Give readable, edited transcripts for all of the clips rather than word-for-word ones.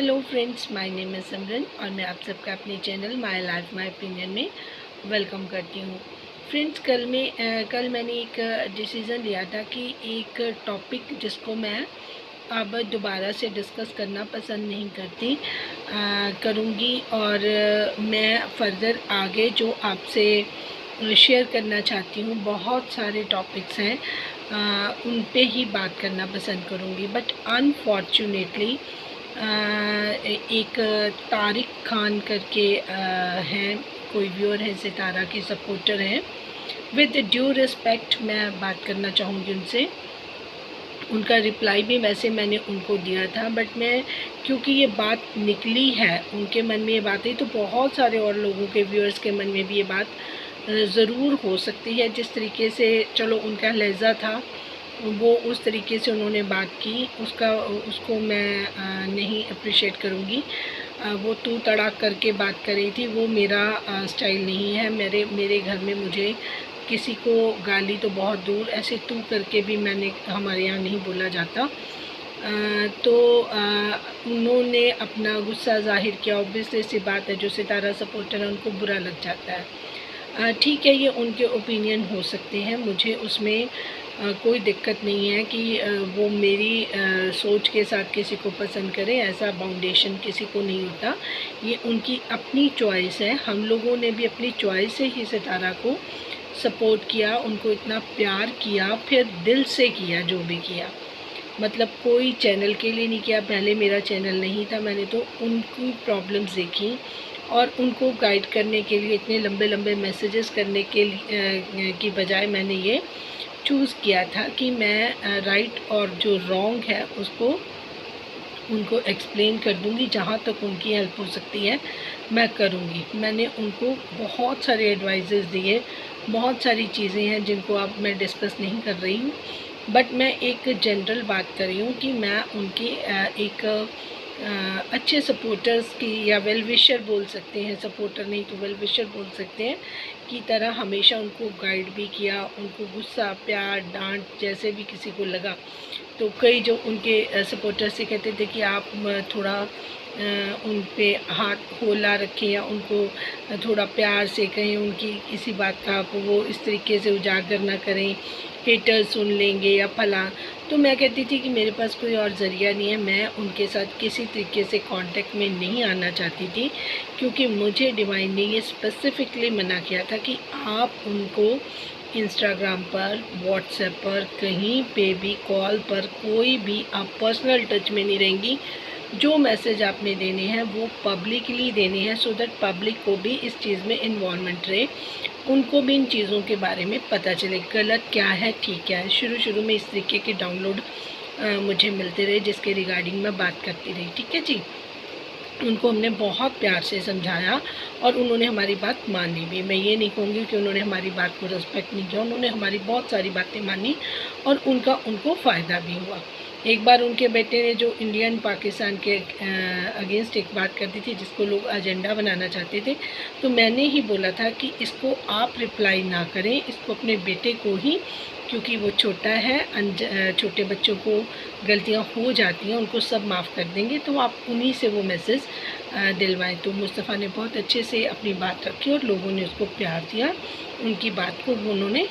Hello friends, my name is Simran और मैं आप सबका अपने channel my life my opinion में वेलकम करती हूँ। फ्रेंड्स, कल मैंने एक डिसीज़न लिया था कि एक टॉपिक जिसको मैं अब दोबारा से डिस्कस करना पसंद नहीं करूँगी और मैं फ़र्दर आगे जो आपसे शेयर करना चाहती हूँ, बहुत सारे टॉपिक्स हैं, उन पे ही बात करना पसंद करूँगी। बट अनफॉर्चुनेटली एक तारिक खान करके हैं, कोई व्यूअर है, सितारा की सपोर्टर हैं। विद ड्यू रिस्पेक्ट मैं बात करना चाहूँगी उनसे। उनका रिप्लाई भी वैसे मैंने उनको दिया था, बट मैं क्योंकि ये बात निकली है, उनके मन में ये बात है, तो बहुत सारे और लोगों के व्यूअर्स के मन में भी ये बात ज़रूर हो सकती है। जिस तरीके से चलो उनका लहज़ा था, वो उस तरीके से उन्होंने बात की, उसको मैं नहीं अप्रिशिएट करूँगी। वो तू तड़ाक करके बात कर रही थी, वो मेरा स्टाइल नहीं है। मेरे घर में मुझे किसी को गाली तो बहुत दूर, ऐसे तू करके भी हमारे यहाँ नहीं बोला जाता। उन्होंने अपना गुस्सा ज़ाहिर किया। ऑब्वियसली सी बात है, जो सितारा सपोर्टर है उनको बुरा लग जाता है। ठीक है, ये उनके ओपिनियन हो सकते हैं, मुझे उसमें कोई दिक्कत नहीं है कि वो मेरी सोच के साथ किसी को पसंद करें। ऐसा बाउंडेशन किसी को नहीं होता, ये उनकी अपनी चॉइस है। हम लोगों ने भी अपनी चॉइस से ही सितारा को सपोर्ट किया, उनको इतना प्यार किया, फिर दिल से किया जो भी किया। मतलब कोई चैनल के लिए नहीं किया। पहले मेरा चैनल नहीं था, मैंने तो उनकी प्रॉब्लम्स देखी और उनको गाइड करने के लिए इतने लंबे लंबे मैसेजेस करने के लिए की बजाय मैंने ये चूज़ किया था कि मैं राइट और जो रॉन्ग है उसको उनको एक्सप्लेन कर दूँगी। जहाँ तक उनकी हेल्प हो सकती है मैं करूँगी। मैंने उनको बहुत सारे एडवाइजेस दिए, बहुत सारी चीज़ें हैं जिनको अब मैं डिस्कस नहीं कर रही हूँ, बट मैं एक जनरल बात कर रही हूँ कि मैं उनकी एक अच्छे सपोर्टर्स की, या वेल विशर बोल सकते हैं, सपोर्टर नहीं तो वेल विशर बोल सकते हैं, की तरह हमेशा उनको गाइड भी किया। उनको गुस्सा, प्यार, डांट जैसे भी किसी को लगा, तो कई जो उनके सपोर्टर्स से कहते थे कि आप थोड़ा उन पे हाथ होला रखें या उनको थोड़ा प्यार से कहें, उनकी किसी बात का आप वो इस तरीके से उजागर ना करें, हेटर सुन लेंगे या फला। तो मैं कहती थी कि मेरे पास कोई और ज़रिया नहीं है, मैं उनके साथ किसी तरीके से कांटेक्ट में नहीं आना चाहती थी, क्योंकि मुझे डिवाइन ने ये स्पेसिफिकली मना किया था कि आप उनको इंस्टाग्राम पर, व्हाट्सएप पर, कहीं पे भी, कॉल पर, कोई भी आप पर्सनल टच में नहीं रहेंगी। जो मैसेज आपने देने हैं वो पब्लिकली देने हैं, सो दैट पब्लिक को भी इस चीज़ में इन्वॉल्वमेंट रहे, उनको भी इन चीज़ों के बारे में पता चले, गलत क्या है, ठीक क्या है। शुरू में इस तरीके के डाउनलोड मुझे मिलते रहे, जिसके रिगार्डिंग मैं बात करती रही। ठीक है जी, उनको हमने बहुत प्यार से समझाया और उन्होंने हमारी बात मानी भी। मैं ये नहीं कहूँगी कि उन्होंने हमारी बात को रिस्पेक्ट नहीं किया, उन्होंने हमारी बहुत सारी बातें मानी और उनको फ़ायदा भी हुआ। एक बार उनके बेटे ने, जो इंडियन पाकिस्तान के अगेंस्ट एक बात करती थी, जिसको लोग एजेंडा बनाना चाहते थे, तो मैंने ही बोला था कि इसको आप रिप्लाई ना करें, इसको अपने बेटे को ही, क्योंकि वो छोटा है, छोटे बच्चों को गलतियां हो जाती हैं, उनको सब माफ़ कर देंगे, तो आप उन्हीं से वो मैसेज दिलवाएं। तो मुस्तफ़ा ने बहुत अच्छे से अपनी बात रखी और लोगों ने उसको प्यार दिया, उनकी बात को उन्होंने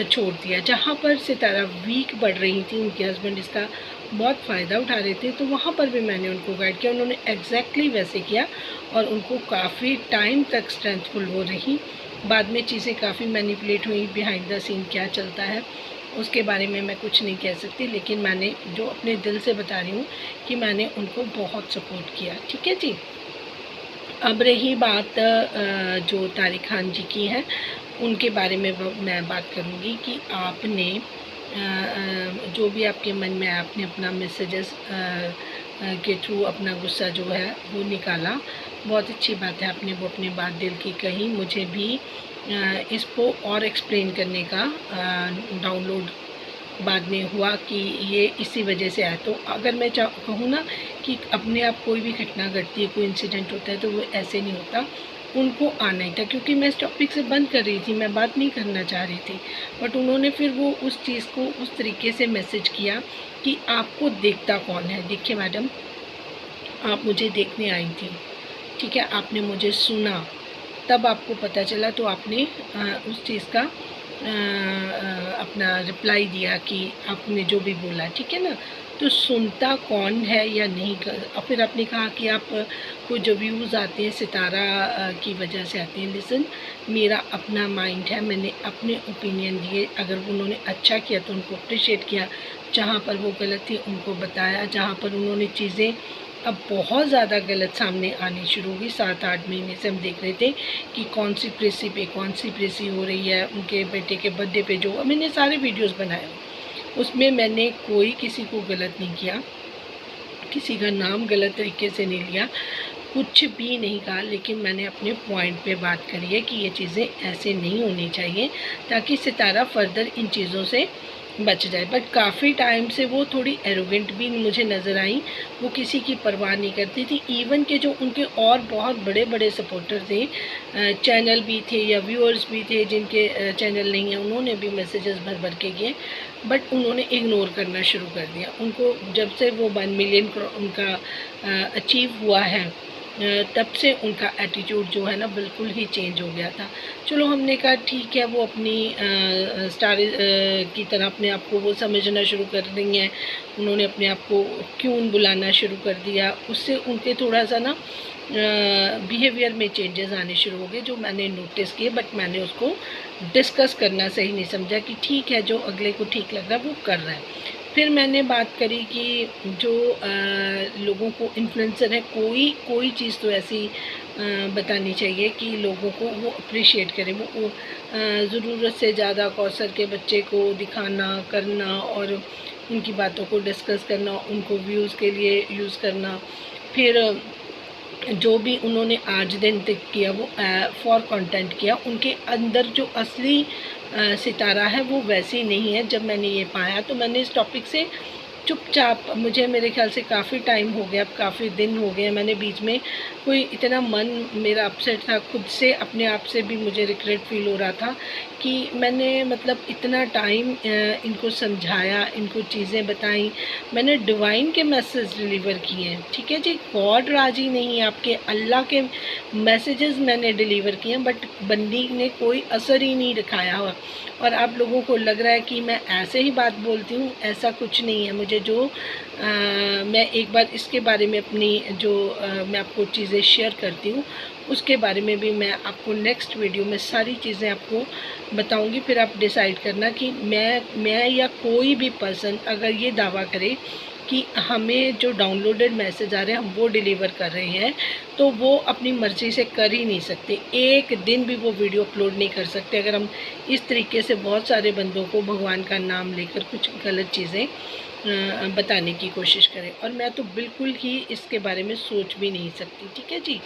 छोड़ दिया। जहाँ पर सितारा वीक बढ़ रही थी, उनके हस्बैंड इसका बहुत फ़ायदा उठा रहे थे, तो वहाँ पर भी मैंने उनको गाइड किया। उन्होंने एग्जैक्टली वैसे किया और उनको काफ़ी टाइम तक स्ट्रेंथफुल वो रही। बाद में चीज़ें काफ़ी मैनिपुलेट हुई, बिहाइंड द सीन क्या चलता है उसके बारे में मैं कुछ नहीं कह सकती, लेकिन मैंने जो अपने दिल से बता रही हूँ कि मैंने उनको बहुत सपोर्ट किया। ठीक है जी। अब रही बात जो तारिक खान जी की है, उनके बारे में मैं बात करूँगी कि आपने जो भी आपके मन में आया, आपने अपना मैसेजेस के थ्रू अपना गुस्सा जो है वो निकाला। बहुत अच्छी बात है, आपने वो अपनी बात दिल की कही। मुझे भी इसको और एक्सप्लेन करने का डाउनलोड बाद में हुआ कि ये इसी वजह से आया। तो अगर मैं कहूँ ना कि अपने आप कोई भी घटना घटती है, कोई इंसिडेंट होता है, तो वो ऐसे नहीं होता, उनको आना ही था। क्योंकि मैं इस टॉपिक से बंद कर रही थी, मैं बात नहीं करना चाह रही थी, बट उन्होंने फिर वो उस चीज़ को उस तरीके से मैसेज किया कि आपको देखता कौन है। देखिए मैडम, आप मुझे देखने आई थी, ठीक है, आपने मुझे सुना, तब आपको पता चला तो आपने उस चीज़ का अपना रिप्लाई दिया कि आपने जो भी बोला, ठीक है ना। तो सुनता कौन है या नहीं और फिर आपने कहा कि आप को जो व्यूज़ आते हैं सितारा की वजह से आते हैं। लिसन, मेरा अपना माइंड है, मैंने अपने ओपिनियन दिए, अगर उन्होंने अच्छा किया तो उनको अप्रिशिएट किया, जहाँ पर वो गलत थी उनको बताया, जहाँ पर उन्होंने चीज़ें अब बहुत ज़्यादा गलत सामने आनी शुरू हुई। 7-8 महीने से हम देख रहे थे कि कौन सी प्रेसी हो रही है, उनके बेटे के बर्थडे पे जो मैंने सारे वीडियोस बनाए, उसमें मैंने कोई किसी को गलत नहीं किया, किसी का नाम गलत तरीके से नहीं लिया, कुछ भी नहीं कहा, लेकिन मैंने अपने पॉइंट पे बात करी है कि ये चीज़ें ऐसे नहीं होनी चाहिए ताकि सितारा फर्दर इन चीज़ों से बच जाए। बट काफ़ी टाइम से वो थोड़ी एरोगेंट भी मुझे नज़र आई, वो किसी की परवाह नहीं करती थी। इवन के जो उनके और बहुत बड़े बड़े सपोर्टर थे, चैनल भी थे या व्यूअर्स भी थे जिनके चैनल नहीं है, उन्होंने भी मैसेजेस भर भर के किए, बट उन्होंने इग्नोर करना शुरू कर दिया। उनको जब से वो 1 मिलियन उनका अचीव हुआ है, तब से उनका एटीट्यूड जो है ना बिल्कुल ही चेंज हो गया था। चलो हमने कहा ठीक है, वो अपनी स्टार की तरह अपने आप को वो समझना शुरू कर रही हैं, उन्होंने अपने आप को क्यों बुलाना शुरू कर दिया, उससे उनके थोड़ा सा ना बिहेवियर में चेंजेस आने शुरू हो गए जो मैंने नोटिस किए, बट मैंने उसको डिस्कस करना सही नहीं समझा कि ठीक है, जो अगले को ठीक लग रहा है वो कर रहा है। फिर मैंने बात करी कि जो लोगों को इन्फ्लुएंसर है, कोई चीज़ तो ऐसी बतानी चाहिए कि लोगों को वो अप्रिशिएट करें। वो ज़रूरत से ज़्यादा कौसर के बच्चे को दिखाना करना और उनकी बातों को डिस्कस करना, उनको व्यूज़ के लिए यूज़ करना, फिर जो भी उन्होंने आज दिन तक किया वो फॉर कंटेंट किया, उनके अंदर जो असली सितारा है वो वैसी नहीं है। जब मैंने ये पाया तो मैंने इस टॉपिक से चुपचाप, मुझे मेरे ख्याल से काफ़ी टाइम हो गया, अब काफ़ी दिन हो गए, मैंने बीच में कोई इतना मन मेरा अपसेट था खुद से, अपने आप से भी मुझे रिग्रेट फील हो रहा था कि मैंने मतलब इतना टाइम इनको समझाया, इनको चीज़ें बताई, मैंने डिवाइन के मैसेज डिलीवर किए हैं, ठीक है जी, गॉड राजी नहीं है आपके, अल्लाह के मैसेजेस मैंने डिलीवर किए हैं, बट बंदी ने कोई असर ही नहीं दिखाया हुआ। और आप लोगों को लग रहा है कि मैं ऐसे ही बात बोलती हूँ, ऐसा कुछ नहीं है। मुझे जो मैं एक बार इसके बारे में अपनी जो मैं आपको चीज़ें शेयर करती हूँ उसके बारे में भी मैं आपको नेक्स्ट वीडियो में सारी चीज़ें आपको बताऊंगी, फिर आप डिसाइड करना कि मैं या कोई भी पर्सन अगर ये दावा करे कि हमें जो डाउनलोडेड मैसेज आ रहे हैं हम वो डिलीवर कर रहे हैं, तो वो अपनी मर्ज़ी से कर ही नहीं सकते, एक दिन भी वो वीडियो अपलोड नहीं कर सकते अगर हम इस तरीके से बहुत सारे बंदों को भगवान का नाम लेकर कुछ गलत चीज़ें बताने की कोशिश करें। और मैं तो बिल्कुल ही इसके बारे में सोच भी नहीं सकती, ठीक है जी।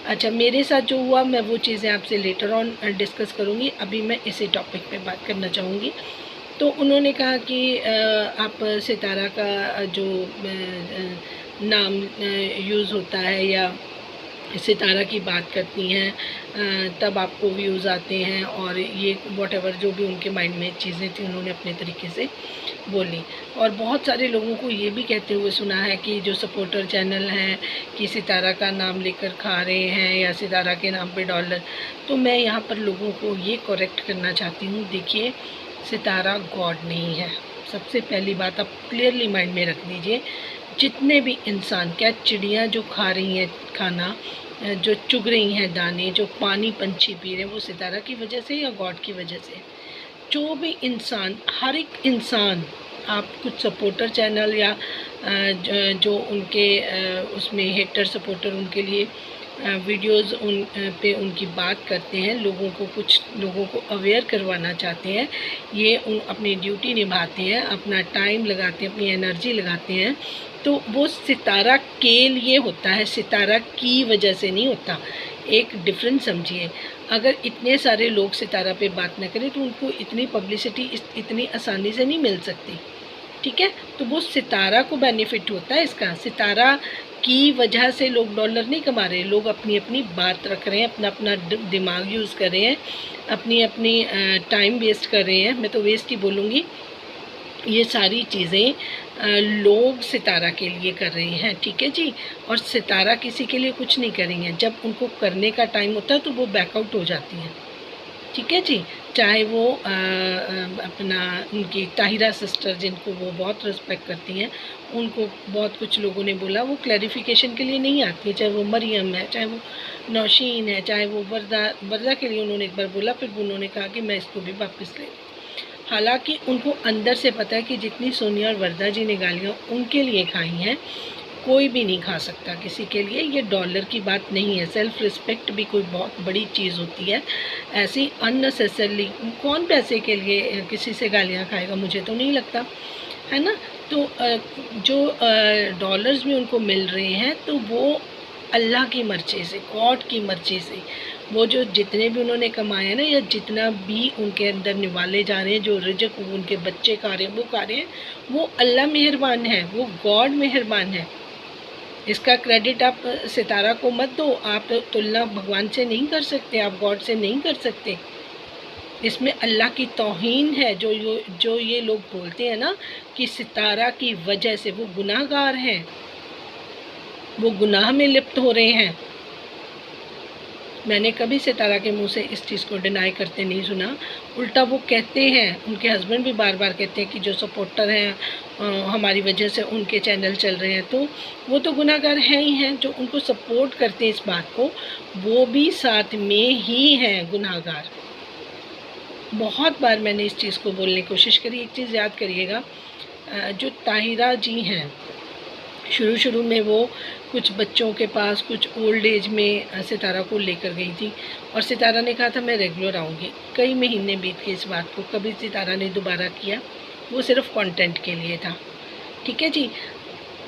अच्छा, मेरे साथ जो हुआ मैं वो चीज़ें आपसे लेटर ऑन डिस्कस करूँगी, अभी मैं इसी टॉपिक पे बात करना चाहूँगी। तो उन्होंने कहा कि आप सितारा का जो नाम यूज़ होता है या सितारा की बात करती हैं तब आपको व्यूज़ आते हैं, और ये वॉटेवर जो भी उनके माइंड में चीज़ें थी उन्होंने अपने तरीके से बोली। और बहुत सारे लोगों को ये भी कहते हुए सुना है कि जो सपोर्टर चैनल हैं कि सितारा का नाम लेकर खा रहे हैं या सितारा के नाम पे डॉलर। तो मैं यहाँ पर लोगों को ये करेक्ट करना चाहती हूँ, देखिए सितारा गॉड नहीं है, सबसे पहली बात आप क्लियरली माइंड में रख लीजिए। जितने भी इंसान, क्या चिड़ियाँ जो खा रही हैं खाना, जो चुग रही हैं दाने, जो पानी पंछी पी रहे हैं, वो सितारा की वजह से या गॉड की वजह से? जो भी इंसान, हर एक इंसान, आप कुछ सपोर्टर चैनल या जो उनके उसमें हेटर सपोर्टर उनके लिए वीडियोस उन पे उनकी बात करते हैं, लोगों को कुछ लोगों को अवेयर करवाना चाहते हैं, ये उन अपनी ड्यूटी निभाते हैं, अपना टाइम लगाते हैं, अपनी एनर्जी लगाते हैं, तो वो सितारा के लिए होता है, सितारा की वजह से नहीं होता। एक डिफरेंस समझिए, अगर इतने सारे लोग सितारा पे बात न करें तो उनको इतनी पब्लिसिटी इतनी आसानी से नहीं मिल सकती, ठीक है। तो वो सितारा को बेनिफिट होता है इसका, सितारा की वजह से लोग डॉलर नहीं कमा रहे, लोग अपनी अपनी बात रख रहे हैं, अपना अपना दिमाग यूज़ कर रहे हैं, अपनी अपनी टाइम वेस्ट कर रहे हैं, मैं तो वेस्ट ही बोलूँगी। ये सारी चीज़ें लोग सितारा के लिए कर रहे हैं, ठीक है जी। और सितारा किसी के लिए कुछ नहीं करेंगे, जब उनको करने का टाइम होता है तो वो बैकआउट हो जाती हैं, ठीक है जी। चाहे वो अपना उनकी ताहिरा सिस्टर, जिनको वो बहुत रिस्पेक्ट करती हैं, उनको बहुत कुछ लोगों ने बोला, वो क्लैरिफिकेशन के लिए नहीं आती है। चाहे वो मरियम है, चाहे वो नौशीन है, चाहे वो वर्दा के लिए उन्होंने एक बार बोला, फिर उन्होंने कहा कि मैं इसको भी वापस ले। हालांकि उनको अंदर से पता है कि जितनी सोनिया और वर्दा जी ने गालियाँ उनके लिए खाई हैं, कोई भी नहीं खा सकता किसी के लिए। ये डॉलर की बात नहीं है, सेल्फ़ रिस्पेक्ट भी कोई बहुत बड़ी चीज़ होती है। ऐसी अननेसेसरली कौन पैसे के लिए किसी से गालियाँ खाएगा, मुझे तो नहीं लगता, है ना। तो जो डॉलर्स भी उनको मिल रहे हैं तो वो अल्लाह की मर्ज़ी से, गॉड की मर्ज़ी से, वो जो जितने भी उन्होंने कमाए हैं ना, या जितना भी उनके अंदर निवाले जा रहे हैं, जो रिज़्क़ उनके बच्चे खा रहे हैं, वो खा रहे हैं, वो अल्लाह मेहरबान है, वो गॉड मेहरबान है। इसका क्रेडिट आप सितारा को मत दो। आप तुलना भगवान से नहीं कर सकते, आप गॉड से नहीं कर सकते। इसमें अल्लाह की तौहीन है। जो ये लोग बोलते हैं ना कि सितारा की वजह से वो गुनाहगार हैं, वो गुनाह में लिप्त हो रहे हैं, मैंने कभी सितारा के मुंह से इस चीज़ को डिनाई करते नहीं सुना। उल्टा वो कहते हैं, उनके हस्बैंड भी बार बार कहते हैं कि जो सपोर्टर हैं हमारी वजह से उनके चैनल चल रहे हैं, तो वो तो गुनाहगार हैं ही हैं। जो उनको सपोर्ट करते हैं इस बात को, वो भी साथ में ही हैं गुनाहगार। बहुत बार मैंने इस चीज़ को बोलने की कोशिश करी। एक चीज़ याद करिएगा, जो ताहिरा जी हैं, शुरू में वो कुछ बच्चों के पास कुछ ओल्ड एज में सितारा को लेकर गई थी, और सितारा ने कहा था मैं रेगुलर आऊँगी। कई महीने बीत गए इस बात को, कभी सितारा ने दोबारा किया, वो सिर्फ कंटेंट के लिए था, ठीक है जी।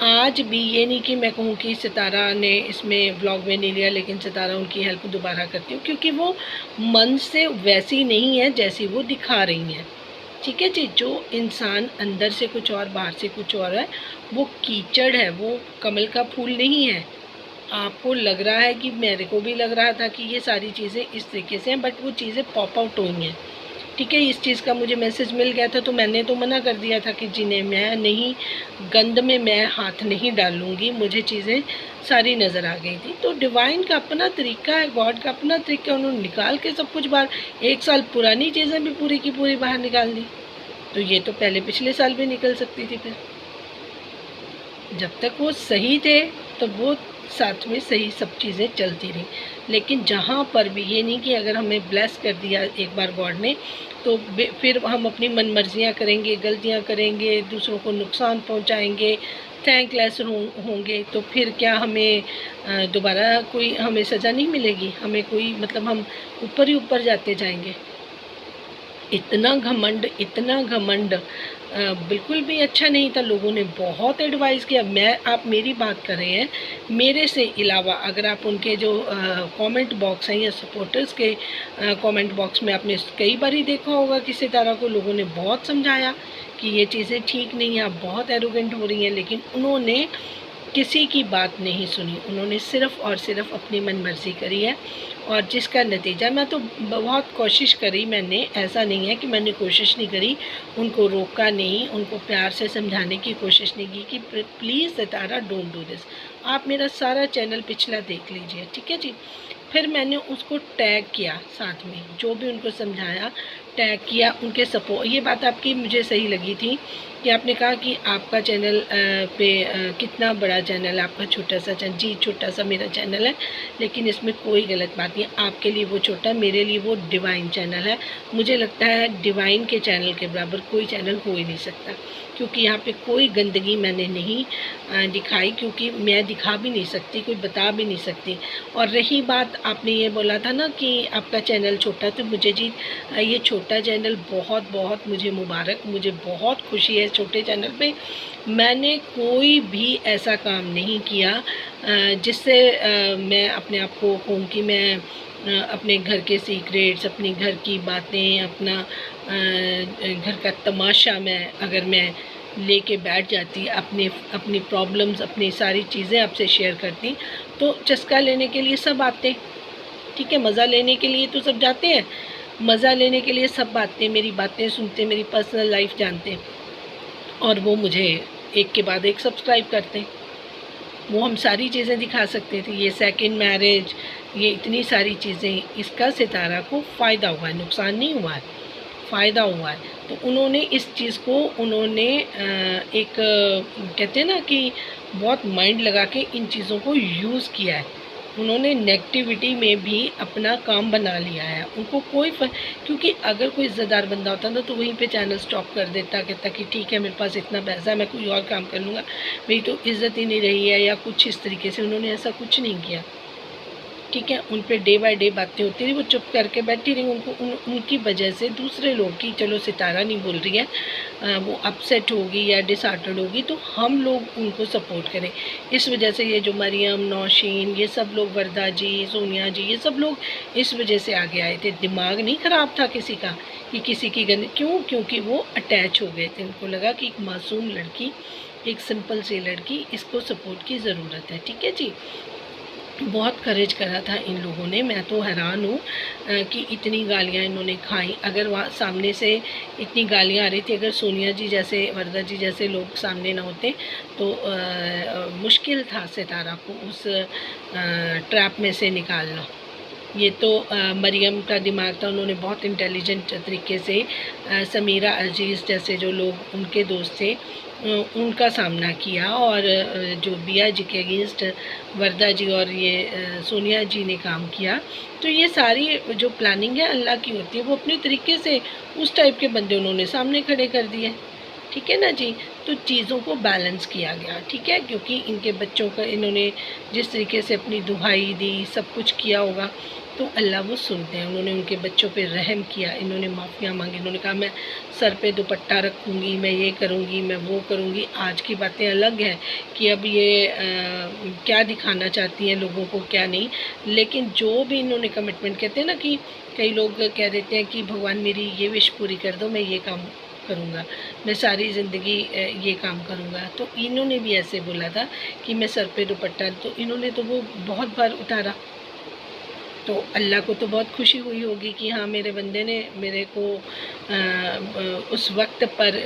आज भी ये नहीं कि मैं कहूँ कि सितारा ने इसमें व्लॉग में नहीं लिया, लेकिन सितारा उनकी हेल्प दोबारा करती हूँ, क्योंकि वो मन से वैसी नहीं है जैसी वो दिखा रही हैं, ठीक है जी। जो इंसान अंदर से कुछ और बाहर से कुछ और है, वो कीचड़ है, वो कमल का फूल नहीं है। आपको लग रहा है कि मेरे को भी लग रहा था कि ये सारी चीज़ें इस तरीके से हैं, बट वो चीज़ें पॉप आउट हुई हैं, ठीक है। इस चीज़ का मुझे मैसेज मिल गया था, तो मैंने तो मना कर दिया था कि जिन्हें मैं नहीं, गंद में मैं हाथ नहीं डालूँगी। मुझे चीज़ें सारी नज़र आ गई थी। तो डिवाइन का अपना तरीका है, गॉड का अपना तरीका, उन्होंने निकाल के सब कुछ बाहर, 1 साल पुरानी चीज़ें भी पूरी की पूरी बाहर निकाल दी। तो ये तो पहले पिछले साल भी निकल सकती थी। फिर जब तक वो सही थे तो वो साथ में सही सब चीज़ें चलती रही। लेकिन जहाँ पर भी ये नहीं कि अगर हमें ब्लेस कर दिया एक बार गॉड ने, तो फिर हम अपनी मनमर्जियाँ करेंगे, गलतियाँ करेंगे, दूसरों को नुकसान पहुँचाएंगे, थैंकलेस होंगे, तो फिर क्या हमें दोबारा कोई हमें सज़ा नहीं मिलेगी? हमें कोई मतलब हम ऊपर ही ऊपर जाते जाएंगे। इतना घमंड बिल्कुल भी अच्छा नहीं था। लोगों ने बहुत एडवाइस किया। आप मेरी बात कर रहे हैं, मेरे से अलावा अगर आप उनके जो कमेंट बॉक्स हैं या सपोर्टर्स के कमेंट बॉक्स में आपने कई बार ही देखा होगा कि सितारा को लोगों ने बहुत समझाया कि ये चीज़ें ठीक नहीं हैं, आप बहुत एरोगेंट हो रही हैं, लेकिन उन्होंने किसी की बात नहीं सुनी। उन्होंने सिर्फ़ और सिर्फ अपनी मनमर्जी करी है, और जिसका नतीजा, मैं तो बहुत कोशिश करी, मैंने, ऐसा नहीं है कि मैंने कोशिश नहीं करी, उनको रोका नहीं, उनको प्यार से समझाने की कोशिश नहीं की कि please Sitara don't do this. आप मेरा सारा चैनल पिछला देख लीजिए, ठीक है जी। फिर मैंने उसको टैग किया साथ में, जो भी उनको समझाया टैग किया, उनके सपोर्ट। ये बात आपकी मुझे सही लगी थी कि आपने कहा कि आपका चैनल पे कितना बड़ा चैनल है, आपका छोटा सा चैनल। जी, छोटा सा मेरा चैनल है, लेकिन इसमें कोई गलत बात नहीं। आपके लिए वो छोटा, मेरे लिए वो डिवाइन चैनल है। मुझे लगता है डिवाइन के चैनल के बराबर कोई चैनल हो ही नहीं सकता, क्योंकि यहाँ पे कोई गंदगी मैंने नहीं दिखाई, क्योंकि मैं दिखा भी नहीं सकती, कोई बता भी नहीं सकती। और रही बात, आपने ये बोला था ना कि आपका चैनल छोटा, तो मुझे जी ये छोटा चैनल बहुत बहुत मुझे मुबारक, मुझे बहुत खुशी है। छोटे चैनल पे मैंने कोई भी ऐसा काम नहीं किया जिससे मैं अपने आप को कहूँ कि मैं अपने घर के सीक्रेट्स, अपनी घर की बातें, अपना घर का तमाशा मैं अगर मैं लेके बैठ जाती, अपनी प्रॉब्लम्स, अपनी सारी चीज़ें आपसे शेयर करती, तो चस्का लेने के लिए सब आते, ठीक है। मज़ा लेने के लिए तो सब जाते हैं, मज़ा लेने के लिए सब आते हैं, मेरी बातें सुनते, मेरी पर्सनल लाइफ जानते हैं, और वो मुझे एक के बाद एक सब्सक्राइब करते, वो हम सारी चीज़ें दिखा सकते थे। ये सेकंड मैरिज, ये इतनी सारी चीज़ें, इसका सितारा को फ़ायदा हुआ है, नुकसान नहीं हुआ है, फ़ायदा हुआ है। तो उन्होंने इस चीज़ को एक कहते हैं ना कि बहुत माइंड लगा के इन चीज़ों को यूज़ किया है। उन्होंने नेगेटिविटी में भी अपना काम बना लिया है। उनको कोई क्योंकि अगर कोई इज़्ज़तदार बंदा होता ना तो वहीं पे चैनल स्टॉप कर देता, कहता कि ठीक है मेरे पास इतना पैसा है, मैं कोई और काम कर लूँगा, मेरी तो इज़्ज़त ही नहीं रही है या कुछ इस तरीके से। उन्होंने ऐसा कुछ नहीं किया, ठीक है। उन पे डे बाय डे बातें होती रही, वो चुप करके बैठी रही। उनकी वजह से दूसरे लोग की, चलो सितारा नहीं बोल रही है, वो अपसेट होगी या डिसहार्टेड होगी, तो हम लोग उनको सपोर्ट करें। इस वजह से ये जो मरियम, नौशीन, ये सब लोग, वरदा जी, सोनिया जी, ये सब लोग इस वजह से आगे आए थे। दिमाग नहीं ख़राब था किसी का कि किसी की गंद, क्यों? क्योंकि वो अटैच हो गए थे। उनको लगा कि एक मासूम लड़की, एक सिंपल सी लड़की, इसको सपोर्ट की ज़रूरत है, ठीक है जी। बहुत करेज करा था इन लोगों ने। मैं तो हैरान हूँ कि इतनी गालियाँ इन्होंने खाई। अगर वहाँ सामने से इतनी गालियाँ आ रही थी, अगर सोनिया जी जैसे, वरदा जी जैसे लोग सामने ना होते तो मुश्किल था सितारा को उस ट्रैप में से निकालना। ये तो मरियम का दिमाग था, उन्होंने बहुत इंटेलिजेंट तरीके से समीरा अजीज़ जैसे जो लोग उनके दोस्त थे उनका सामना किया, और जो बिया जी के अगेंस्ट वरदा जी और ये सोनिया जी ने काम किया। तो ये सारी जो प्लानिंग है अल्लाह की होती है, वो अपने तरीके से उस टाइप के बंदे उन्होंने सामने खड़े कर दिए, ठीक है ना जी। तो चीज़ों को बैलेंस किया गया, ठीक है, क्योंकि इनके बच्चों का इन्होंने जिस तरीके से अपनी दुहाई दी, सब कुछ किया होगा, तो अल्लाह वो सुनते हैं। उन्होंने उनके बच्चों पे रहम किया, इन्होंने माफ़ियाँ मांगी, इन्होंने कहा मैं सर पे दुपट्टा रखूँगी, मैं ये करूँगी, मैं वो करूँगी। आज की बातें अलग हैं कि अब ये क्या दिखाना चाहती हैं लोगों को, क्या नहीं। लेकिन जो भी इन्होंने कमिटमेंट, कहते हैं ना कि कई लोग कह देते हैं कि भगवान मेरी ये विश पूरी कर दो, मैं ये काम करूँगा, मैं सारी ज़िंदगी ये काम करूँगा। तो इन्होंने भी ऐसे बोला था कि मैं सर पे दुपट्टा, तो इन्होंने तो वो बहुत बार उतारा। तो अल्लाह को तो बहुत खुशी हुई होगी कि हाँ मेरे बंदे ने मेरे को उस वक्त पर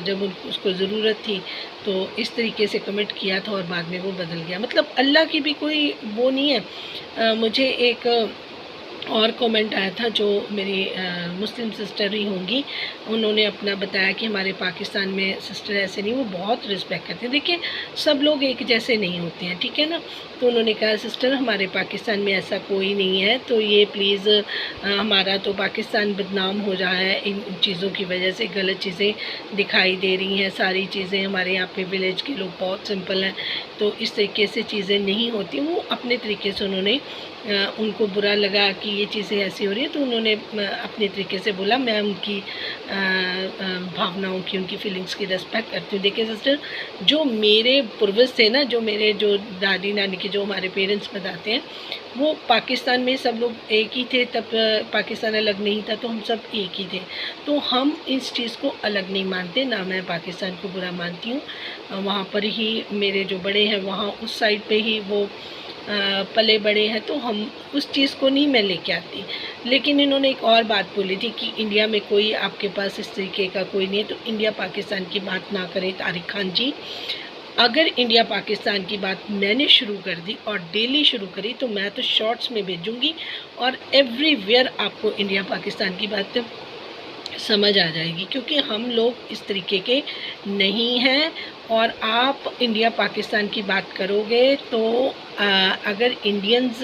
जब उसको ज़रूरत थी तो इस तरीके से कमिट किया था और बाद में वो बदल गया। मतलब अल्लाह की भी कोई वो नहीं है। मुझे एक और कमेंट आया था जो मेरी मुस्लिम सिस्टर ही होंगी, उन्होंने अपना बताया कि हमारे पाकिस्तान में सिस्टर ऐसे नहीं, वो बहुत रिस्पेक्ट करते हैं। देखिए सब लोग एक जैसे नहीं होते हैं, ठीक है ना। तो उन्होंने कहा सिस्टर हमारे पाकिस्तान में ऐसा कोई नहीं है, तो ये प्लीज़ हमारा तो पाकिस्तान बदनाम हो रहा है इन चीज़ों की वजह से, गलत चीज़ें दिखाई दे रही हैं, सारी चीज़ें हमारे यहाँ पे विलेज के लोग बहुत सिंपल हैं, तो इस तरीके से चीज़ें नहीं होती। वो अपने तरीके से उन्होंने उनको बुरा लगा कि ये चीज़ें ऐसी हो रही हैं, तो उन्होंने अपने तरीके से बोला मैं उनकी भावनाओं की, उनकी फीलिंग्स की रिस्पेक्ट करती हूँ। देखिए सिस्टर, जो मेरे पूर्वज थे ना, जो दादी नानी के, जो हमारे पेरेंट्स बताते हैं, वो पाकिस्तान में सब लोग एक ही थे, तब पाकिस्तान अलग नहीं था, तो हम सब एक ही थे। तो हम इस चीज़ को अलग नहीं मानते, ना मैं पाकिस्तान को बुरा मानती हूँ। वहाँ पर ही मेरे जो बड़े हैं, वहाँ उस साइड पे ही वो पले बड़े हैं, तो हम उस चीज़ को नहीं मैं लेके आती। लेकिन इन्होंने एक और बात बोली थी कि इंडिया में कोई आपके पास इस तरीके का कोई नहीं है, तो इंडिया पाकिस्तान की बात ना करें तारिक खान जी। अगर इंडिया पाकिस्तान की बात मैंने शुरू कर दी और डेली शुरू करी, तो मैं तो शॉर्ट्स में भेजूँगी और एवरीवेयर आपको इंडिया पाकिस्तान की बात समझ आ जाएगी, क्योंकि हम लोग इस तरीके के नहीं हैं। और आप इंडिया पाकिस्तान की बात करोगे तो अगर इंडियंस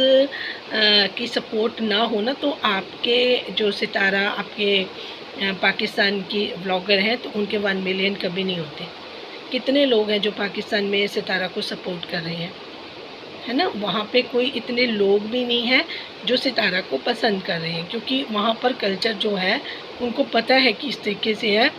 की सपोर्ट ना हो ना, तो आपके जो सितारा, आपके पाकिस्तान की व्लॉगर हैं, तो उनके 1 मिलियन कभी नहीं होते। कितने लोग हैं जो पाकिस्तान में सितारा को सपोर्ट कर रहे हैं, है ना। वहाँ पे कोई इतने लोग भी नहीं हैं जो सितारा को पसंद कर रहे हैं, क्योंकि वहाँ पर कल्चर जो है उनको पता है कि इस तरीके से है,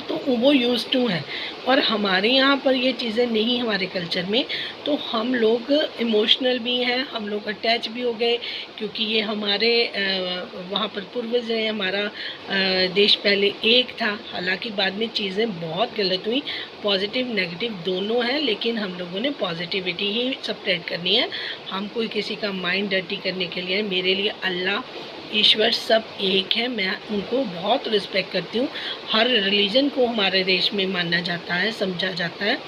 तो वो यूज़ टू हैं। और हमारे यहाँ पर ये चीज़ें नहीं, हमारे कल्चर में, तो हम लोग इमोशनल भी हैं, हम लोग अटैच भी हो गए, क्योंकि ये हमारे वहाँ पर पूर्वज हैं। हमारा देश पहले एक था, हालांकि बाद में चीज़ें बहुत गलत हुई, पॉजिटिव नेगेटिव दोनों हैं, लेकिन हम लोगों ने पॉजिटिविटी ही स्प्रेड करनी है। हम कोई किसी का माइंड डर्टी करने के लिए, मेरे लिए अल्लाह ईश्वर सब एक है। मैं उनको बहुत रिस्पेक्ट करती हूँ। हर रिलीजन को हमारे देश में माना जाता है, समझा जाता है,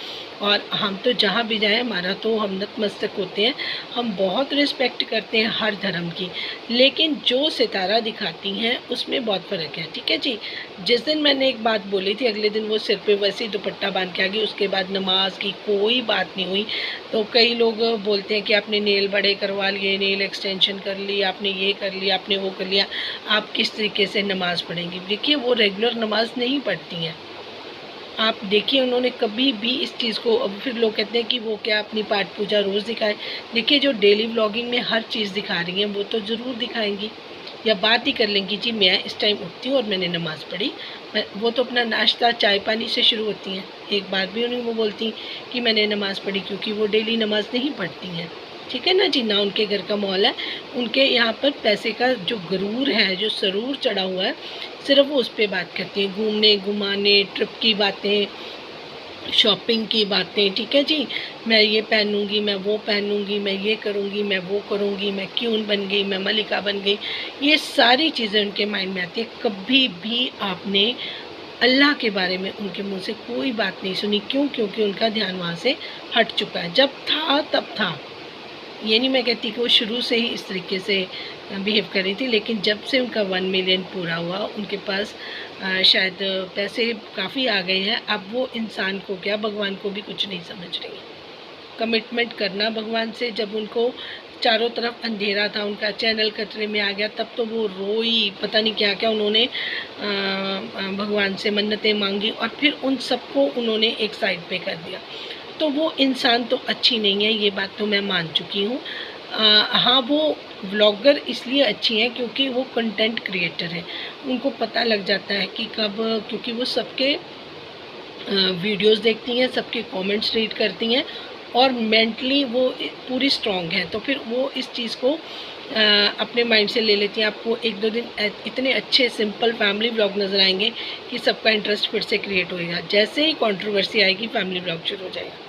और हम तो जहाँ भी जाएं हमारा तो हम नतमस्तक होते हैं। हम बहुत रिस्पेक्ट करते हैं हर धर्म की, लेकिन जो सितारा दिखाती हैं उसमें बहुत फ़र्क है। ठीक है जी। जिस दिन मैंने एक बात बोली थी, अगले दिन वो सिर पे वैसे ही दुपट्टा बांध के आ गई। उसके बाद नमाज की कोई बात नहीं हुई। तो कई लोग बोलते हैं कि आपने नेल बड़े करवा लिए, नेल एक्सटेंशन कर ली, आपने ये कर लिया, आपने वो कर लिया, आप किस तरीके से नमाज़ पढ़ेंगी। देखिए, वो रेगुलर नमाज नहीं पढ़ती हैं। आप देखिए, उन्होंने कभी भी इस चीज़ को, अब फिर लोग कहते हैं कि वो क्या अपनी पाठ पूजा रोज़ दिखाए। देखिए, जो डेली व्लॉगिंग में हर चीज़ दिखा रही हैं वो तो ज़रूर दिखाएंगी, या बात ही कर लेंगी जी मैं इस टाइम उठती हूँ और मैंने नमाज़ पढ़ी। वो तो अपना नाश्ता चाय पानी से शुरू होती हैं। एक बार भी उन्हें वो बोलती कि मैंने नमाज़ पढ़ी, क्योंकि वो डेली नमाज़ नहीं पढ़ती हैं। ठीक है ना जी। ना उनके घर का माहौल है, उनके यहाँ पर पैसे का जो गरूर है, जो सरूर चढ़ा हुआ है, सिर्फ वो उस पर बात करती हैं। घूमने घुमाने, ट्रिप की बातें, शॉपिंग की बातें। ठीक है जी। मैं ये पहनूंगी, मैं वो पहनूंगी, मैं ये करूंगी, मैं वो करूंगी, मैं क्यून बन गई, मैं मलिका बन गई, ये सारी चीज़ें उनके माइंड में आती है। कभी भी आपने अल्लाह के बारे में उनके मुंह से कोई बात नहीं सुनी। क्यों? क्योंकि उनका ध्यान वहाँ से हट चुका है। जब था तब था। ये नहीं मैं कहती कि वो शुरू से ही इस तरीके से बिहेव कर रही थी, लेकिन जब से उनका 1 मिलियन पूरा हुआ, उनके पास शायद पैसे काफ़ी आ गए हैं। अब वो इंसान को क्या, भगवान को भी कुछ नहीं समझ रही है। कमिटमेंट करना भगवान से, जब उनको चारों तरफ अंधेरा था, उनका चैनल खतरे में आ गया, तब तो वो रोई, पता नहीं क्या क्या उन्होंने भगवान से मन्नतें मांगी, और फिर उन सबको उन्होंने एक साइड पे कर दिया। तो वो इंसान तो अच्छी नहीं है, ये बात तो मैं मान चुकी हूँ। हाँ, वो व्लॉगर इसलिए अच्छी हैं क्योंकि वो कंटेंट क्रिएटर हैं। उनको पता लग जाता है कि कब, क्योंकि वो सबके वीडियोस देखती हैं, सबके कमेंट्स रीड करती हैं, और मेंटली वो पूरी स्ट्रॉन्ग है। तो फिर वो इस चीज़ को अपने माइंड से ले लेती हैं। आपको 1-2 दिन इतने अच्छे सिंपल फैमिली व्लॉग नज़र आएंगे कि सबका इंटरेस्ट फिर से क्रिएट होएगा। जैसे ही कंट्रोवर्सी आएगी, फैमिली व्लॉग शुरू हो जाएगा।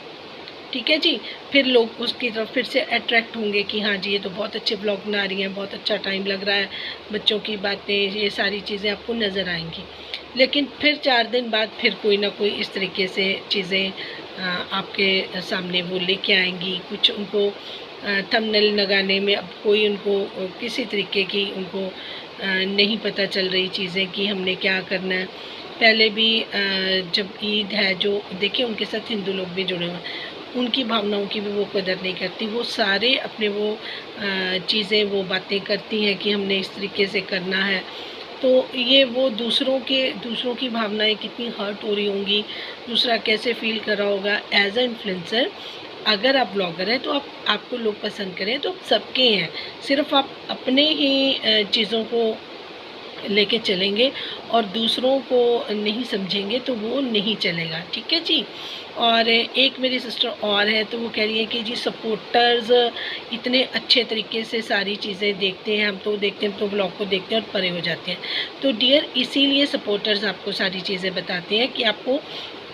ठीक है जी। फिर लोग उसकी तरफ फिर से अट्रैक्ट होंगे कि हाँ जी, ये तो बहुत अच्छे ब्लॉग बना रही हैं, बहुत अच्छा टाइम लग रहा है, बच्चों की बातें, ये सारी चीज़ें आपको नज़र आएंगी। लेकिन फिर 4 दिन बाद फिर कोई ना कोई इस तरीके से चीज़ें आपके सामने वो लेके आएंगी। कुछ उनको थंबनेल लगाने में अब कोई उनको किसी तरीके की उनको नहीं पता चल रही चीज़ें कि हमने क्या करना है। पहले भी जब ईद है, जो देखिए उनके साथ हिंदू लोग भी जुड़े हुए हैं, उनकी भावनाओं की भी वो कदर नहीं करती। वो सारे अपने वो चीज़ें, वो बातें करती हैं कि हमने इस तरीके से करना है। तो ये वो दूसरों की भावनाएं कितनी हर्ट हो रही होंगी, दूसरा कैसे फील कर रहा होगा। एज अ इन्फ्लुएंसर, अगर आप ब्लॉगर हैं तो आपको लोग पसंद करें तो सबके हैं। सिर्फ आप अपने ही चीज़ों को लेके चलेंगे और दूसरों को नहीं समझेंगे तो वो नहीं चलेगा। ठीक है जी। और एक मेरी सिस्टर और है, तो वो कह रही है कि जी सपोर्टर्स इतने अच्छे तरीके से सारी चीज़ें देखते हैं, हम तो देखते हैं, हम तो ब्लॉग को देखते हैं और परे हो जाते हैं। तो डियर, इसीलिए सपोर्टर्स आपको सारी चीज़ें बताते हैं कि आपको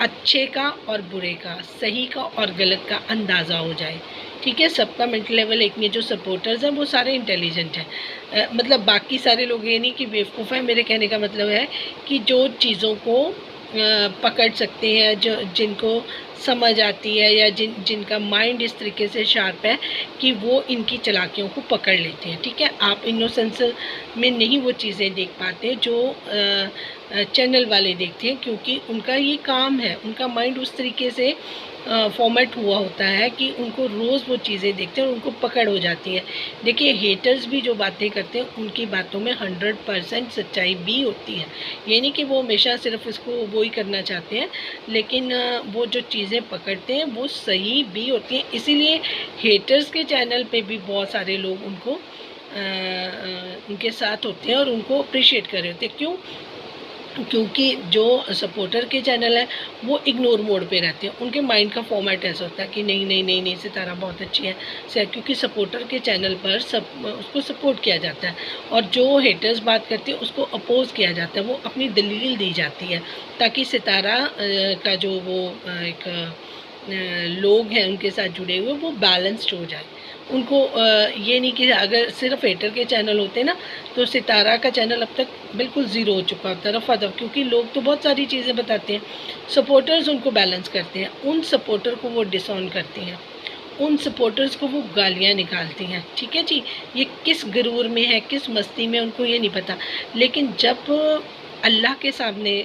अच्छे का और बुरे का, सही का और गलत का अंदाज़ा हो जाए। ठीक है। सबका मेंटल लेवल एक नहीं। जो सपोर्टर्स हैं वो सारे इंटेलिजेंट हैं। मतलब बाकी सारे लोग ये नहीं कि बेवकूफ़ हैं। मेरे कहने का मतलब है कि जो चीज़ों को पकड़ सकते हैं, जो जिनको समझ आती है, या जिनका माइंड इस तरीके से शार्प है कि वो इनकी चालाकियों को पकड़ लेते हैं। ठीक है। आप इनोसेंस में नहीं वो चीज़ें देख पाते जो चैनल वाले देखते हैं, क्योंकि उनका ये काम है, उनका माइंड उस तरीके से फॉर्मेट हुआ होता है कि उनको रोज़ वो चीज़ें देखते हैं और उनको पकड़ हो जाती है। देखिए, हेटर्स भी जो बातें करते हैं उनकी बातों में 100% सच्चाई भी होती है। ये नहीं कि वो हमेशा सिर्फ इसको वो ही करना चाहते हैं, लेकिन वो जो चीज़ें पकड़ते हैं वो सही भी होती हैं। इसीलिए हेटर्स के चैनल पे भी बहुत सारे लोग उनको उनके साथ होते हैं और उनको अप्रिशिएट कर रहे होते हैं। क्यों? क्योंकि जो सपोर्टर के चैनल है वो इग्नोर मोड पे रहते हैं। उनके माइंड का फॉर्मेट ऐसा होता है कि नहीं नहीं नहीं नहीं, सितारा बहुत अच्छी है क्योंकि सपोर्टर के चैनल पर उसको सपोर्ट किया जाता है, और जो हेटर्स बात करते हैं उसको अपोज किया जाता है। वो अपनी दलील दी जाती है ताकि सितारा का जो वो एक लोग हैं उनके साथ जुड़े हुए वो बैलेंस्ड हो जाए। उनको ये नहीं कि अगर सिर्फ हेटर के चैनल होते ना तो सितारा का चैनल अब तक बिल्कुल ज़ीरो हो चुका होता रफा-दफ, क्योंकि लोग तो बहुत सारी चीज़ें बताते हैं, सपोर्टर्स उनको बैलेंस करते हैं, उन सपोर्टर को वो डिसऑन करती हैं, उन सपोर्टर्स को वो गालियाँ निकालती हैं। ठीक है जी, ये किस गुरूर में है, किस मस्ती में, उनको ये नहीं पता। लेकिन जब अल्लाह के सामने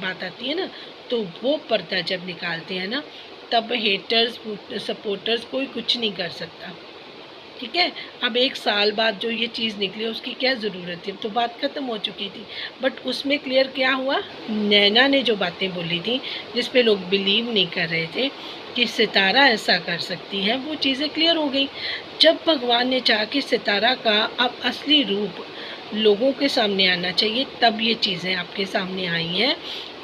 बात आती है ना, तो वो पर्दा जब निकालते हैं ना, तब हेटर्स सपोर्टर्स कोई कुछ नहीं कर सकता। ठीक है, अब 1 साल बाद जो ये चीज़ निकली उसकी क्या ज़रूरत थी, अब तो बात ख़त्म हो चुकी थी। बट उसमें क्लियर क्या हुआ, नैना ने जो बातें बोली थी जिस पे लोग बिलीव नहीं कर रहे थे कि सितारा ऐसा कर सकती है, वो चीज़ें क्लियर हो गई। जब भगवान ने चाहा कि सितारा का अब असली रूप लोगों के सामने आना चाहिए, तब ये चीज़ें आपके सामने आई हैं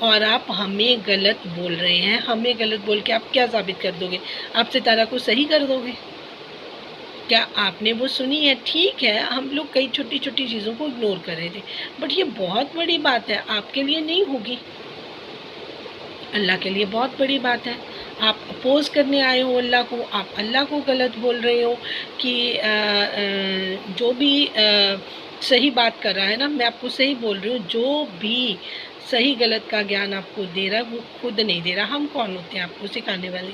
और आप हमें गलत बोल रहे हैं। हमें गलत बोल के आप क्या साबित कर दोगे? आप सितारा को सही कर दोगे? क्या आपने वो सुनी है? ठीक है, हम लोग कई छोटी-छोटी चीज़ों को इग्नोर कर रहे थे, बट ये बहुत बड़ी बात है, आपके लिए नहीं होगी, अल्लाह के लिए बहुत बड़ी बात है। आप अपोज़ करने आए हो अल्लाह को, आप अल्लाह को गलत बोल रहे हो कि जो भी सही बात कर रहा है ना, मैं आपको सही बोल रही हूँ, जो भी सही गलत का ज्ञान आपको दे रहा है, वो खुद नहीं दे रहा। हम कौन होते हैं आपको सिखाने वाले?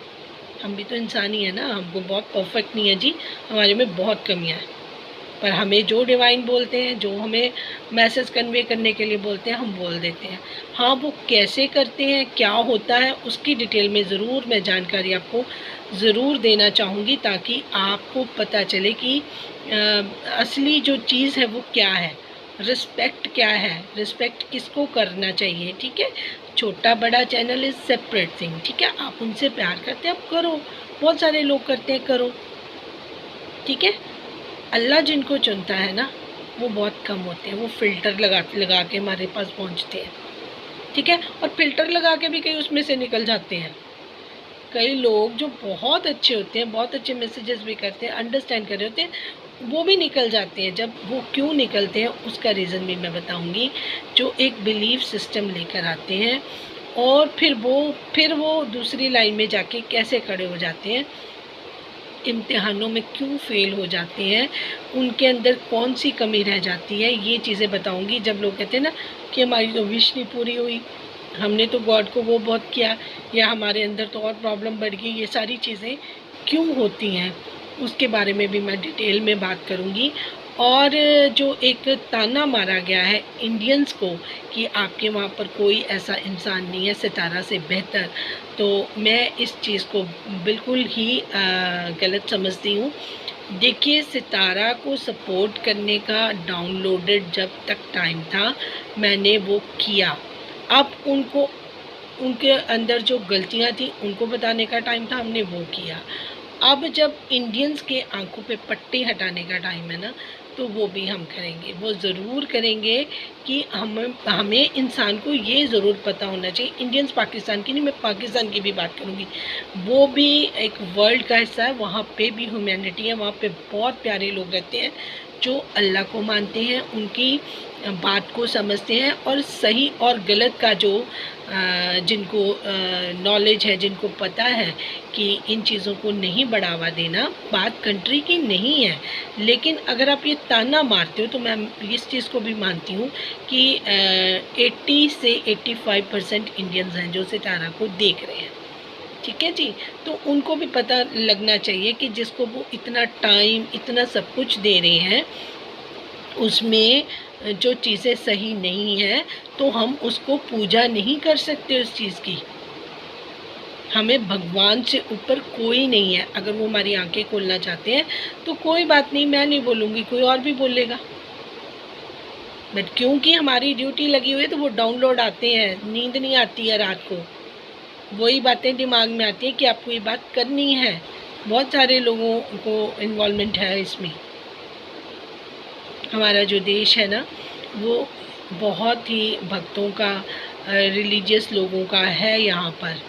हम भी तो इंसान ही है ना, हमको बहुत परफेक्ट नहीं है जी, हमारे में बहुत कमियां हैं। पर हमें जो डिवाइन बोलते हैं, जो हमें मैसेज कन्वे करने के लिए बोलते हैं, हम बोल देते हैं। हाँ, वो कैसे करते हैं, क्या होता है, उसकी डिटेल में ज़रूर मैं जानकारी आपको ज़रूर देना चाहूँगी, ताकि आपको पता चले कि असली जो चीज़ है वो क्या है, रिस्पेक्ट क्या है, रिस्पेक्ट किसको करना चाहिए। ठीक है, छोटा बड़ा चैनल इज़ सेपरेट थिंग। ठीक है, आप उनसे प्यार करते हैं, आप करो, बहुत सारे लोग करते हैं, करो। ठीक है, अल्लाह जिनको चुनता है ना, वो बहुत कम होते हैं, वो फ़िल्टर लगा के हमारे पास पहुंचते हैं। ठीक है, और फ़िल्टर लगा के भी कई उसमें से निकल जाते हैं। कई लोग जो बहुत अच्छे होते हैं, बहुत अच्छे मैसेजेस भी करते हैं, अंडरस्टैंड कर रहे होते हैं, वो भी निकल जाते हैं। जब वो क्यों निकलते हैं उसका रीज़न भी मैं बताऊंगी। जो एक बिलीफ सिस्टम लेकर आते हैं और फिर वो दूसरी लाइन में जाके कैसे खड़े हो जाते हैं, इम्तिहानों में क्यों फ़ेल हो जाते हैं, उनके अंदर कौन सी कमी रह जाती है, ये चीज़ें बताऊंगी। जब लोग कहते हैं ना कि हमारी तो विश नहीं पूरी हुई, हमने तो गॉड को वो बहुत किया, या हमारे अंदर तो और प्रॉब्लम बढ़ गई, ये सारी चीज़ें क्यों होती हैं उसके बारे में भी मैं डिटेल में बात करूँगी। और जो एक ताना मारा गया है इंडियंस को कि आपके वहाँ पर कोई ऐसा इंसान नहीं है सितारा से बेहतर, तो मैं इस चीज़ को बिल्कुल ही गलत समझती हूँ। देखिए, सितारा को सपोर्ट करने का डाउनलोडेड जब तक टाइम था मैंने वो किया। अब उनको उनके अंदर जो गलतियाँ थी उनको बताने का टाइम था, हमने वो किया। अब जब इंडियंस के आंखों पे पट्टी हटाने का टाइम है ना, तो वो भी हम करेंगे, वो ज़रूर करेंगे कि हमें इंसान को ये ज़रूर पता होना चाहिए। इंडियंस पाकिस्तान की नहीं, मैं पाकिस्तान की भी बात करूँगी, वो भी एक वर्ल्ड का हिस्सा है, वहाँ पे भी ह्यूमैनिटी है, वहाँ पे बहुत प्यारे लोग रहते हैं जो अल्लाह को मानते हैं, उनकी बात को समझते हैं, और सही और गलत का जो जिनको नॉलेज है, जिनको पता है कि इन चीज़ों को नहीं बढ़ावा देना, बात कंट्री की नहीं है। लेकिन अगर आप ये ताना मारते हो तो मैं इस चीज़ को भी मानती हूँ कि 80 से 85% इंडियंस हैं जो सितारा को देख रहे हैं। ठीक है जी, तो उनको भी पता लगना चाहिए कि जिसको वो इतना टाइम, इतना सब कुछ दे रहे हैं, उसमें जो चीज़ें सही नहीं है तो हम उसको पूजा नहीं कर सकते उस चीज़ की। हमें भगवान से ऊपर कोई नहीं है। अगर वो हमारी आंखें खोलना चाहते हैं तो कोई बात नहीं, मैं नहीं बोलूँगी, कोई और भी बोलेगा, बट क्योंकि हमारी ड्यूटी लगी हुई है तो वो डाउनलोड आते हैं, नींद नहीं आती है रात को, वही बातें दिमाग में आती हैं कि आपको ये बात करनी है। बहुत सारे लोगों को इन्वॉल्वमेंट है इसमें। हमारा जो देश है ना, वो बहुत ही भक्तों का, रिलीजियस लोगों का है। यहाँ पर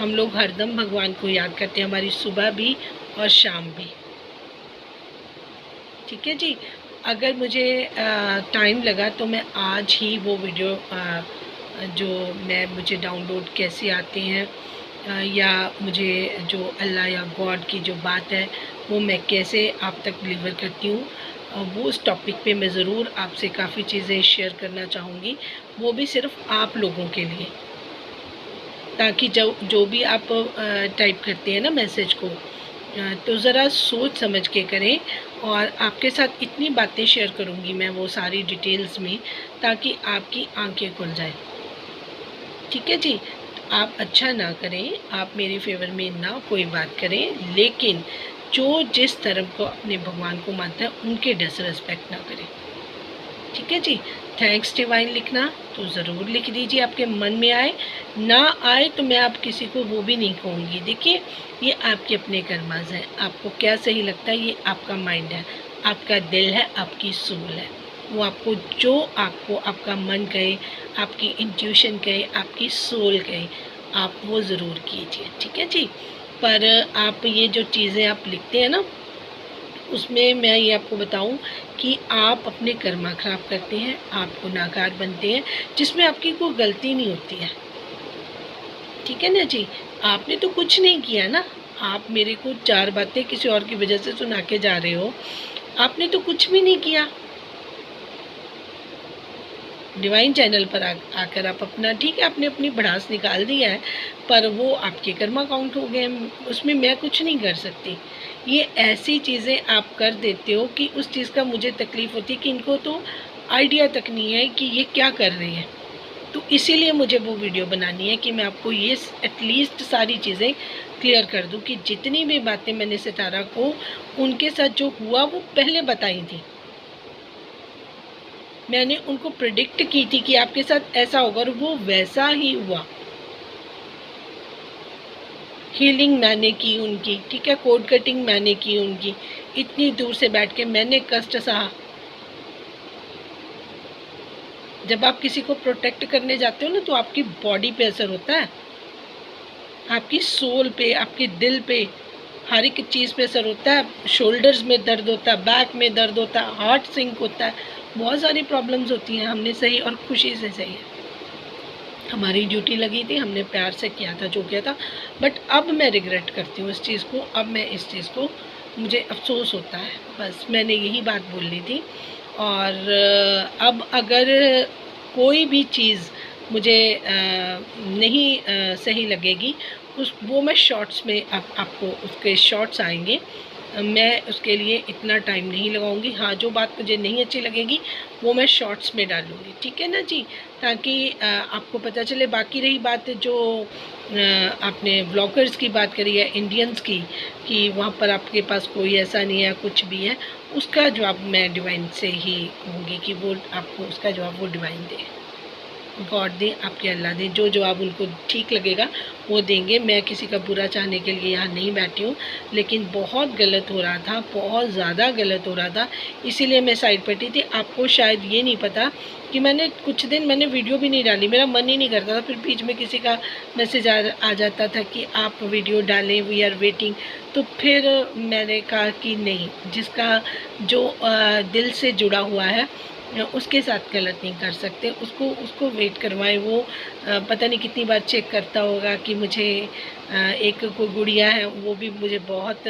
हम लोग हरदम भगवान को याद करते हैं, हमारी सुबह भी और शाम भी। ठीक है जी, अगर मुझे टाइम लगा तो मैं आज ही वो वीडियो जो मुझे डाउनलोड कैसे आते हैं या मुझे जो अल्लाह या गॉड की जो बात है वो मैं कैसे आप तक डिलीवर करती हूँ, वो उस टॉपिक पे मैं ज़रूर आपसे काफ़ी चीज़ें शेयर करना चाहूँगी, वो भी सिर्फ आप लोगों के लिए, ताकि जो भी आप टाइप करते हैं ना मैसेज को, तो ज़रा सोच समझ के करें। और आपके साथ इतनी बातें शेयर करूँगी मैं वो सारी डिटेल्स में, ताकि आपकी आंखें खुल जाएं। ठीक है जी। आप अच्छा ना करें, आप मेरे फेवर में ना कोई बात करें, लेकिन जो जिस धर्म को अपने भगवान को मानता है उनके डिसरिस्पेक्ट ना करें। ठीक है जी। थैंक्स डिवाइन लिखना तो ज़रूर लिख दीजिए, आपके मन में आए, ना आए तो मैं आप किसी को वो भी नहीं कहूँगी। देखिए, ये आपके अपने कर्माज हैं, आपको क्या सही लगता है ये आपका माइंड है, आपका दिल है, आपकी सोल है। वो आपको जो आपको आपका मन कहे, आपकी इंट्यूशन कहे, आपकी सोल कहे, आप वो ज़रूर कीजिए। ठीक है जी। पर आप ये जो चीज़ें आप लिखते हैं ना, उसमें मैं ये आपको बताऊं कि आप अपने कर्मा खराब करते हैं, आप गुनाहगार बनते हैं, जिसमें आपकी कोई गलती नहीं होती है। ठीक है ना जी। आपने तो कुछ नहीं किया ना, आप मेरे को 4 बातें किसी और की वजह से सुना के जा रहे हो, आपने तो कुछ भी नहीं किया। डिवाइन चैनल पर आकर आप अपना, ठीक है, आपने अपनी भड़ास निकाल दिया है, पर वो आपके कर्मा काउंट हो गए, उसमें मैं कुछ नहीं कर सकती। ये ऐसी चीज़ें आप कर देते हो कि उस चीज़ का मुझे तकलीफ़ होती है कि इनको तो आइडिया तक नहीं है कि ये क्या कर रहे हैं। तो इसीलिए मुझे वो वीडियो बनानी है कि मैं आपको ये एटलीस्ट सारी चीज़ें क्लियर कर दूं कि जितनी भी बातें मैंने सितारा को उनके साथ जो हुआ वो पहले बताई थी। मैंने उनको प्रिडिक्ट की थी कि आपके साथ ऐसा होगा, और वो वैसा ही हुआ। हीलिंग मैंने की उनकी, ठीक है, कोड कटिंग मैंने की उनकी, इतनी दूर से बैठ के मैंने कष्ट सहा। जब आप किसी को प्रोटेक्ट करने जाते हो ना, तो आपकी बॉडी पे असर होता है, आपकी सोल पे, आपके दिल पे, हर एक चीज़ पे असर होता है। शोल्डर्स में दर्द होता है, बैक में दर्द होता है, हार्ट सिंक होता है, बहुत सारी प्रॉब्लम्स होती हैं। हमने सही और खुशी से सही है, हमारी ड्यूटी लगी थी, हमने प्यार से किया था जो किया था। बट अब मैं रिग्रेट करती हूँ इस चीज़ को, अब मैं इस चीज़ को, मुझे अफसोस होता है। बस मैंने यही बात बोलनी थी। और अब अगर कोई भी चीज़ मुझे नहीं सही लगेगी, वो मैं शॉर्ट्स में आपको उसके शॉर्ट्स आएंगे, मैं उसके लिए इतना टाइम नहीं लगाऊंगी। हाँ, जो बात मुझे नहीं अच्छी लगेगी वो मैं शॉर्ट्स में डालूंगी, ठीक है ना जी, ताकि आपको पता चले। बाकी रही बात जो आपने ब्लॉगर्स की बात करी है, इंडियंस की, कि वहाँ पर आपके पास कोई ऐसा नहीं है, कुछ भी है, उसका जवाब मैं डिवाइन से ही कहूँगी कि वो आपको उसका जवाब वो डिवाइन दे, गॉड दें, आपके अल्लाह दें। जो जवाब उनको ठीक लगेगा वो देंगे। मैं किसी का बुरा चाहने के लिए यहाँ नहीं बैठी हूँ, लेकिन बहुत गलत हो रहा था, बहुत ज़्यादा गलत हो रहा था, इसीलिए मैं साइड पर थी। आपको शायद ये नहीं पता कि मैंने कुछ दिन मैंने वीडियो भी नहीं डाली, मेरा मन ही नहीं करता था। फिर बीच में किसी का मैसेज आ जाता था कि आप वीडियो डालें, वी आर वेटिंग। तो फिर मैंने कहा कि नहीं, जिसका जो दिल से जुड़ा हुआ है उसके साथ गलत नहीं कर सकते, उसको वेट करवाएं। वो पता नहीं कितनी बार चेक करता होगा कि मुझे एक कोई गुड़िया है, वो भी मुझे बहुत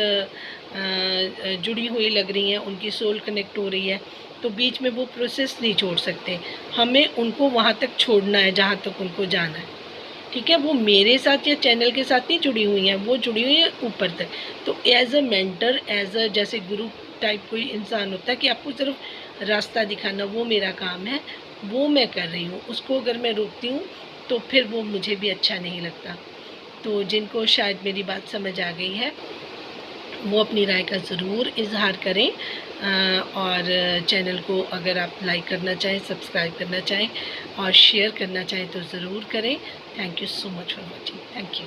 जुड़ी हुई लग रही हैं, उनकी सोल कनेक्ट हो रही है, तो बीच में वो प्रोसेस नहीं छोड़ सकते। हमें उनको वहाँ तक छोड़ना है जहाँ तक उनको जाना है, ठीक है। वो मेरे साथ या चैनल के साथ नहीं जुड़ी हुई हैं, वो जुड़ी हुई है ऊपर तक। तो as a mentor, as a जैसे गुरु टाइप कोई इंसान होता है कि आपको सिर्फ रास्ता दिखाना, वो मेरा काम है, वो मैं कर रही हूँ। उसको अगर मैं रोकती हूँ तो फिर वो मुझे भी अच्छा नहीं लगता। तो जिनको शायद मेरी बात समझ आ गई है वो अपनी राय का ज़रूर इजहार करें, और चैनल को अगर आप लाइक करना चाहें, सब्सक्राइब करना चाहें और शेयर करना चाहें तो ज़रूर करें। Thank you so much for watching. Thank you.